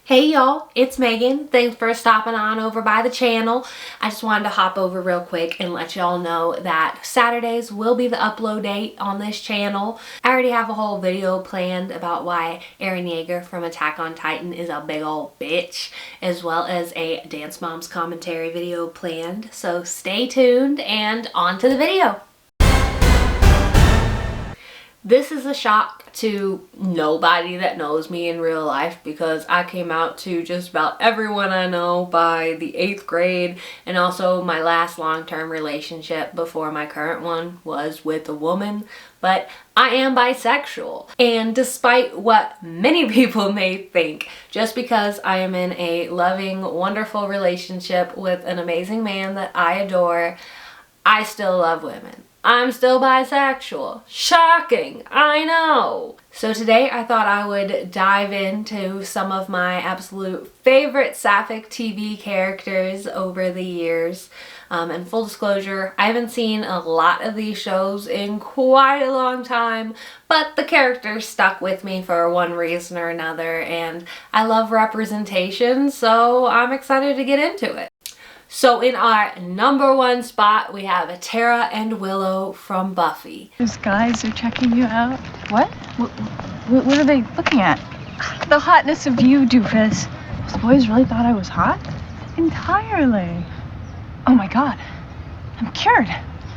Hey y'all, it's Megan. Thanks for stopping on over by the channel. I just wanted to hop over real quick and let y'all know that Saturdays will be the upload date on this channel. I already have a whole video planned about why Eren Yeager from Attack on Titan is a big old bitch, as well as a Dance Moms commentary video planned. So stay tuned and on to the video. This is a shock to nobody that knows me in real life because I came out to just about everyone I know by the 8th grade, and also my last long-term relationship before my current one was with a woman, but I am bisexual. And despite what many people may think, just because I am in a loving, wonderful relationship with an amazing man that I adore, I still love women. I'm still bisexual. Shocking, I know. So today I thought I would dive into some of my absolute favorite Sapphic TV characters over the years. And full disclosure, I haven't seen a lot of these shows in quite a long time, but the characters stuck with me for one reason or another, and I love representation, so I'm excited to get into it. So in our number one spot, we have Tara and Willow from Buffy. Those guys are checking you out. What? What are they looking at? The hotness of you, doofus. Those boys really thought I was hot? Entirely. Oh my god. I'm cured.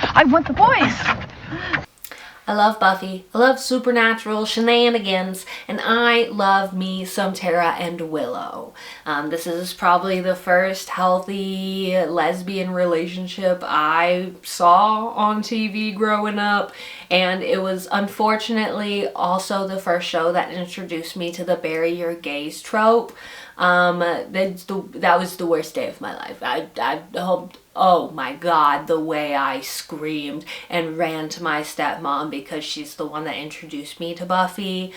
I want the boys. I love Buffy, I love supernatural shenanigans, and I love me some Tara and Willow. This is probably the first healthy lesbian relationship I saw on TV growing up, and it was unfortunately also the first show that introduced me to the bury your gays trope. That was the worst day of my life. I hoped, oh my god, the way I screamed and ran to my stepmom because she's the one that introduced me to Buffy.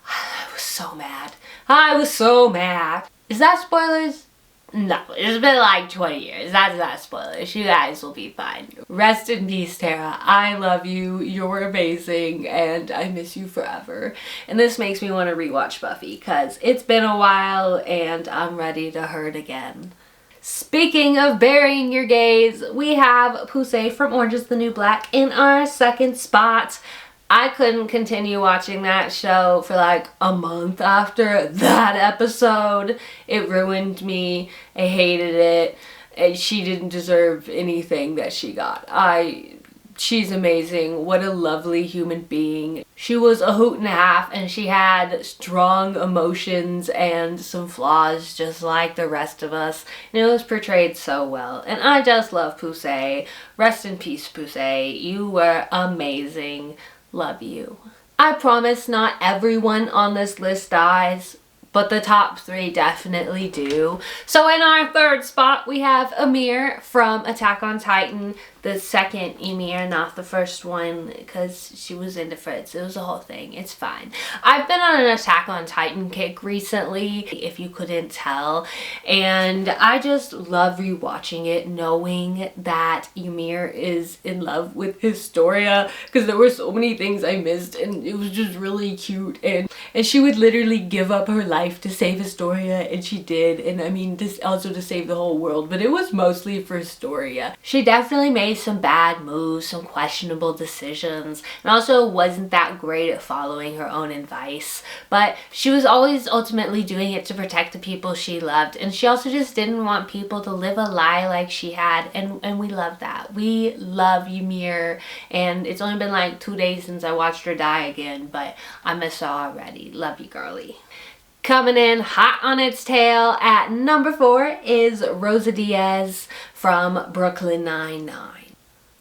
I was so mad. I was so mad. Is that spoilers? No, it's been like 20 years. That's not spoilers. You guys will be fine. Rest in peace, Tara. I love you. You're amazing, and I miss you forever. And this makes me want to rewatch Buffy because it's been a while and I'm ready to hurt again. Speaking of burying your gays, we have Poussey from Orange is the New Black in our second spot. I couldn't continue watching that show for like a month after that episode. It ruined me. I hated it. And she didn't deserve anything that she got. She's amazing. What a lovely human being. She was a hoot and a half, and she had strong emotions and some flaws just like the rest of us. And it was portrayed so well. And I just love Poussey. Rest in peace, Poussey. You were amazing. Love you. I promise not everyone on this list dies, but the top 3 definitely do. So in our third spot, we have Ymir from Attack on Titan. The second Ymir, not the first one, because she was into Fritz. It was a whole thing. It's fine. I've been on an Attack on Titan kick recently, if you couldn't tell, and I just love rewatching it, knowing that Ymir is in love with Historia, because there were so many things I missed, and it was just really cute, and she would literally give up her life to save Historia, and she did, and I mean, this also to save the whole world, but it was mostly for Historia. She definitely made some bad moves, some questionable decisions, and also wasn't that great at following her own advice, but she was always ultimately doing it to protect the people she loved, and she also just didn't want people to live a lie like she had, and we love that. We love Ymir, and it's only been like 2 days since I watched her die again, but I miss her already. Love you, girly. Coming in hot on its tail at number 4 is Rosa Diaz from Brooklyn Nine-Nine.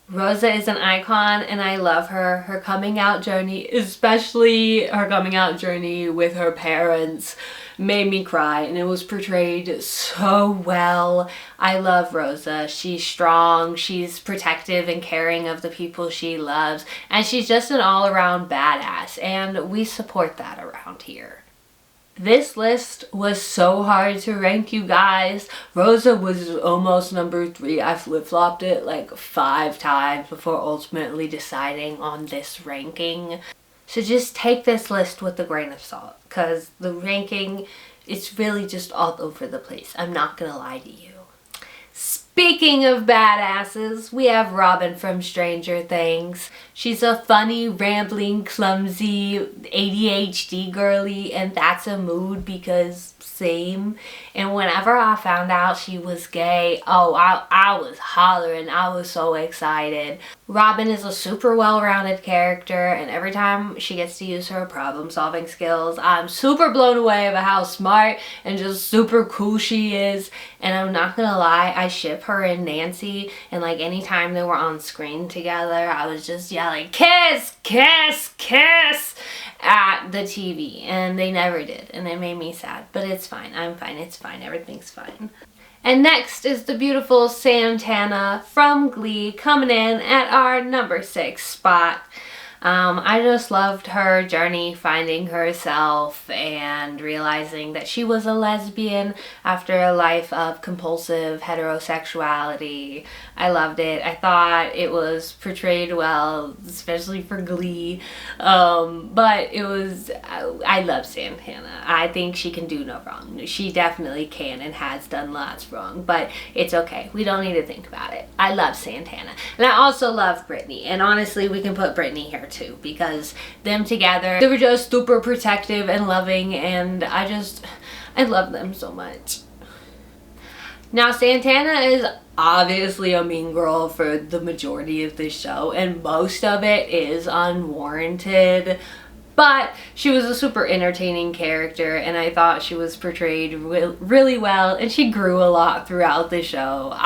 Rosa is an icon and I love her. Her coming out journey, especially her coming out journey with her parents, made me cry, and it was portrayed so well. I love Rosa. She's strong, she's protective and caring of the people she loves, and she's just an all-around badass, and we support that around here. This list was so hard to rank, you guys. Rosa was almost number 3. I flip-flopped it like 5 times before ultimately deciding on this ranking. So just take this list with a grain of salt, because the ranking It's really just all over the place. I'm not gonna lie to you. Speaking of badasses, we have Robin from Stranger Things. She's a funny, rambling, clumsy, ADHD girly, and that's a mood because same. And whenever I found out she was gay, oh, I was hollering. I was so excited. Robin is a super well-rounded character, and every time she gets to use her problem-solving skills, I'm super blown away by how smart and just super cool she is. And I'm not gonna lie, I ship her and Nancy, and like anytime they were on screen together, I was just yelling, kiss, kiss, kiss at the TV, and they never did, and it made me sad. But it's fine. I'm fine. It's fine. Everything's fine. And next is the beautiful Santana from Glee coming in at our number 6 spot. I just loved her journey finding herself and realizing that she was a lesbian after a life of compulsive heterosexuality. I loved it. I thought it was portrayed well, especially for Glee. But it was, I love Santana. I think she can do no wrong. She definitely can and has done lots wrong, but it's okay. We don't need to think about it. I love Santana. And I also love Brittany. And honestly, we can put Brittany here too, because them together, they were just super protective and loving, and I love them so much. Now, Santana is obviously a mean girl for the majority of the show, and most of it is unwarranted, but she was a super entertaining character, and I thought she was portrayed really well, and she grew a lot throughout the show.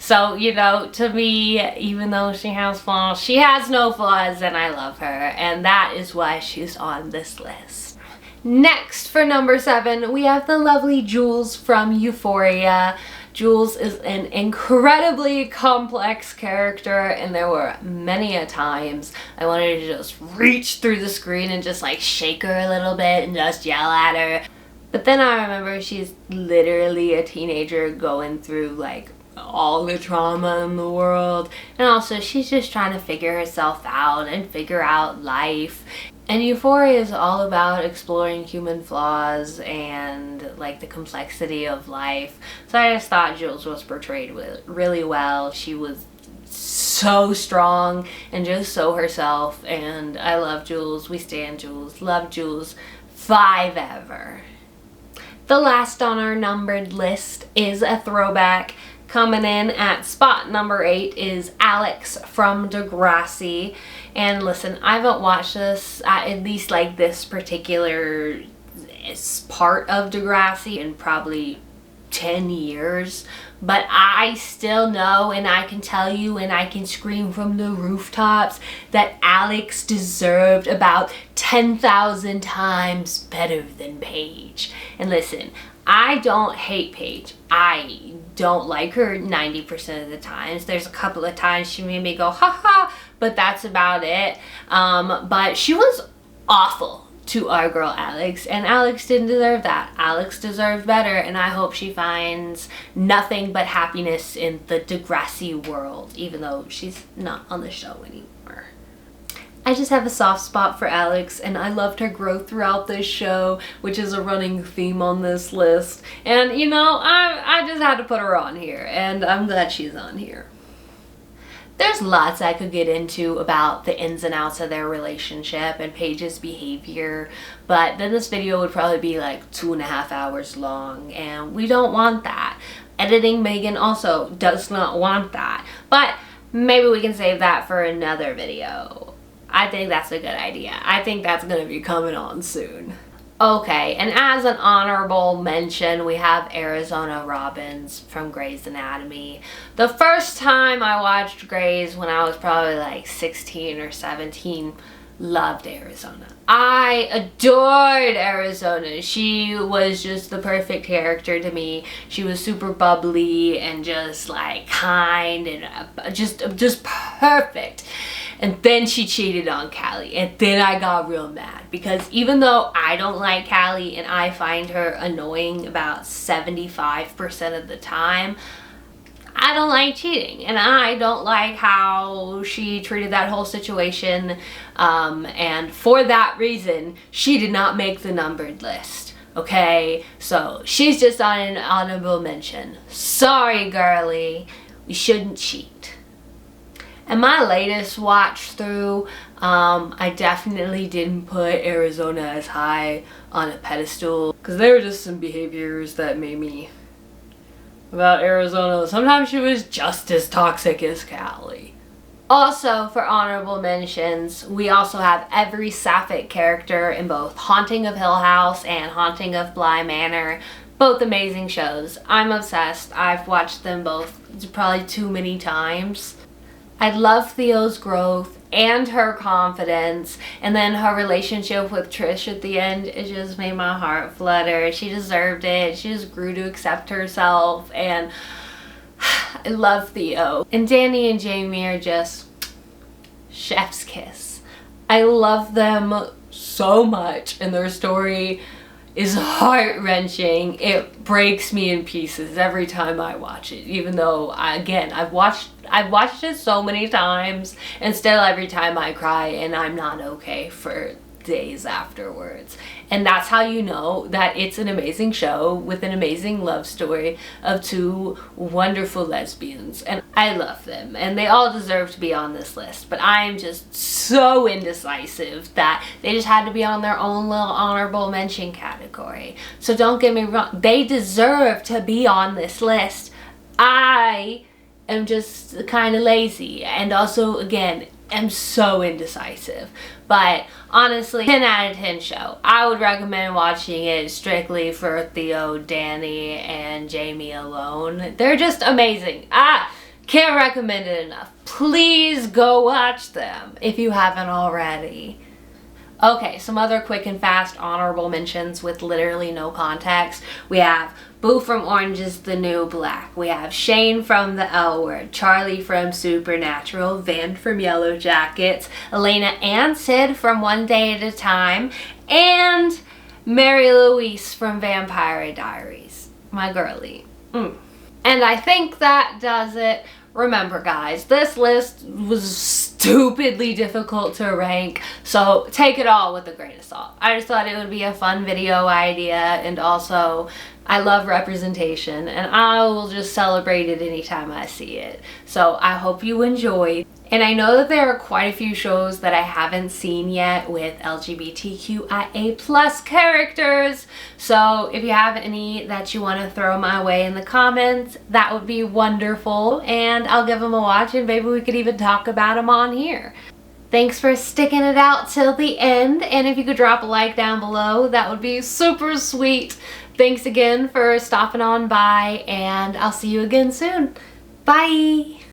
So, you know, to me, even though she has flaws, she has no flaws, and I love her, and that is why she's on this list. Next, for number 7, we have the lovely Jules from Euphoria. Jules is an incredibly complex character, and there were many a times I wanted to just reach through the screen and just like shake her a little bit and just yell at her. But then I remember she's literally a teenager going through like all the trauma in the world, and also she's just trying to figure herself out and figure out life. And Euphoria is all about exploring human flaws and like the complexity of life. So I just thought Jules was portrayed really well. She was so strong and just so herself, and I love Jules. We stand Jules. Love Jules. 5 ever. The last on our numbered list is a throwback. Coming in at spot number 8 is Alex from Degrassi. And listen, I haven't watched this, at least like this particular part of Degrassi, in probably 10 years. But I still know, and I can tell you, and I can scream from the rooftops that Alex deserved about 10,000 times better than Paige. And listen, I don't hate Paige. I don't like her 90% of the times. There's a couple of times she made me go, haha, but that's about it. But she was awful to our girl Alex, and Alex didn't deserve that. Alex deserved better, and I hope she finds nothing but happiness in the Degrassi world, even though she's not on the show anymore. I just have a soft spot for Alex, and I loved her growth throughout this show, which is a running theme on this list. And you know, I just had to put her on here, and I'm glad she's on here. There's lots I could get into about the ins and outs of their relationship and Paige's behavior, but then this video would probably be like 2.5 hours long, and we don't want that. Editing Megan also does not want that, but maybe we can save that for another video. I think that's a good idea. I think that's going to be coming on soon. Okay, and as an honorable mention, we have Arizona Robbins from Grey's Anatomy. The first time I watched Grey's, when I was probably like 16 or 17, loved Arizona. I adored Arizona. She was just the perfect character to me. She was super bubbly and just like kind and just perfect. And then she cheated on Callie, and then I got real mad, because even though I don't like Callie and I find her annoying about 75% of the time, I don't like cheating, and I don't like how she treated that whole situation, and for that reason, she did not make the numbered list. Okay, so she's just on an honorable mention. Sorry, girly, we shouldn't cheat. And my latest watch through, I definitely didn't put Arizona as high on a pedestal because there were just some behaviors that made me about Arizona. Sometimes she was just as toxic as Callie. Also, for honorable mentions, we also have every Sapphic character in both Haunting of Hill House and Haunting of Bly Manor. Both amazing shows. I'm obsessed. I've watched them both probably too many times. I love Theo's growth and her confidence, and then her relationship with Trish at the end, it just made my heart flutter. She deserved it. She just grew to accept herself, and I love Theo. And Danny and Jamie are just chef's kiss. I love them so much, and their story is heart-wrenching. It breaks me in pieces every time I watch it, even though I've watched it so many times, and still every time I cry and I'm not okay for days afterwards. And that's how you know that it's an amazing show with an amazing love story of two wonderful lesbians, and I love them and they all deserve to be on this list, but I am just so indecisive that they just had to be on their own little honorable mention category. So don't get me wrong, they deserve to be on this list. I am just kind of lazy, and also again am so indecisive. But honestly, 10 out of 10 show. I would recommend watching it strictly for Theo, Danny, and Jamie alone. They're just amazing. Can't recommend it enough. Please go watch them if you haven't already. Okay, some other quick and fast honorable mentions with literally no context. We have Boo from Orange is the New Black. We have Shane from The L Word, Charlie from Supernatural, Van from Yellow Jackets, Elena and Sid from One Day at a Time, and Mary Louise from Vampire Diaries. My girly. And I think that does it. Remember guys, this list was stupidly difficult to rank, so take it all with a grain of salt. I just thought it would be a fun video idea, and also I love representation and I will just celebrate it anytime I see it. So I hope you enjoyed. And I know that there are quite a few shows that I haven't seen yet with LGBTQIA+ characters. So if you have any that you want to throw my way in the comments, that would be wonderful. And I'll give them a watch, and maybe we could even talk about them on here. Thanks for sticking it out till the end. And if you could drop a like down below, that would be super sweet. Thanks again for stopping on by, and I'll see you again soon. Bye!